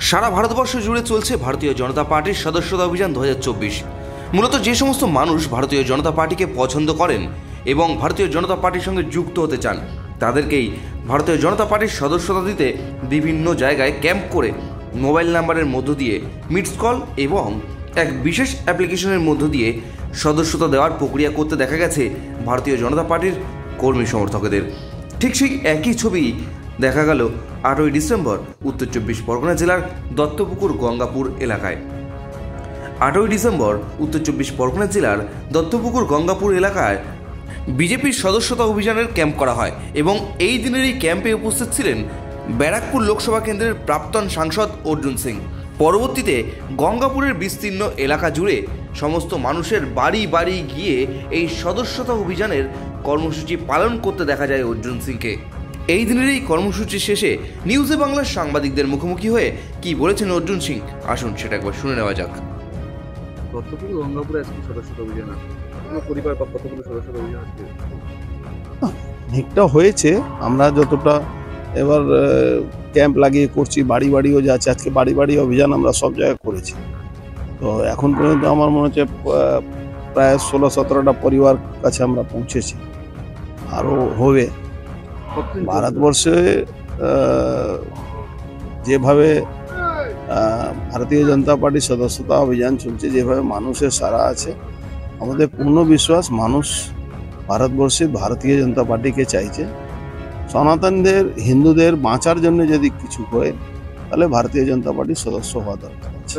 সারা ভারতবর্ষ জুড়ে চলছে ভারতীয় জনতা পার্টির সদস্যতা অভিযান 2024। মূলত যে সমস্ত মানুষ ভারতীয় জনতা পার্টিকে পছন্দ করেন এবং ভারতীয় জনতা পার্টির সঙ্গে যুক্ত হতে চান তাদেরকেই ভারতীয় জনতা পার্টির সদস্যতা দিতে বিভিন্ন জায়গায় ক্যাম্প করে মোবাইল নাম্বারের মধ্য দিয়ে মিসড কল এবং এক বিশেষ অ্যাপ্লিকেশনের মধ্য দিয়ে সদস্যতা দেওয়ার প্রক্রিয়া করতে দেখা গেছে ভারতীয় জনতা পার্টির কর্মী সমর্থকদের। ঠিক সেই একই ছবি দেখা গেল 8ই ডিসেম্বর উত্তর 24 পরগনা জেলার দত্তপুকুর গঙ্গাপুর এলাকায়। 8ই ডিসেম্বর উত্তর 24 পরগনা জেলার দত্তপুকুর গঙ্গাপুর এলাকায় বিজেপির সদস্যতা অভিযানের ক্যাম্প করা হয় এবং এই দিনের এই ক্যাম্পে উপস্থিত ছিলেন ব্যারাকপুর লোকসভা কেন্দ্রের প্রাক্তন সাংসদ অর্জুন সিং। পরবর্তীতে গঙ্গাপুরের বিস্তীর্ণ এলাকা জুড়ে সমস্ত মানুষের বাড়ি বাড়ি গিয়ে এই সদস্যতা অভিযানের কর্মসূচি পালন করতে দেখা যায় অর্জুন সিংকে। এই দিনের এই কর্মসূচি শেষে নিউজে বাংলার সাংবাদিকদের মুখোমুখি হয়ে কি বলেছেন অর্জুন সিং, আসুন সেটা একবার শুনে নেওয়া যাক। দত্তপুকুর গঙ্গাপুরে আজকে সদস্যতা অভিযান আছে, পরিবার বা কতগুলো সদস্যতা অভিযান আছে? অনেকটা হয়েছে, আমরা যতটা এবার ক্যাম্প লাগিয়ে করছি, বাড়ি বাড়িও যাচ্ছে। আজকে বাড়ি বাড়ি অভিযান আমরা সব জায়গায় করেছি। তো এখন পর্যন্ত আমার মনে হচ্ছে প্রায় 16-17টা পরিবার কাছে আমরা পৌঁছেছি, আরও হবে। ভারতবর্ষে যেভাবে ভারতীয় জনতা পার্টির সদস্যতা অভিযান চলছে, যেভাবে মানুষের সাড়া আছে, আমাদের পূর্ণ বিশ্বাস মানুষ ভারতবর্ষে ভারতীয় জনতা পার্টিকে চাইছে। সনাতনদের, হিন্দুদের বাঁচার জন্য যদি কিছু হয় তাহলে ভারতীয় জনতা পার্টির সদস্য হওয়া দরকার আছে।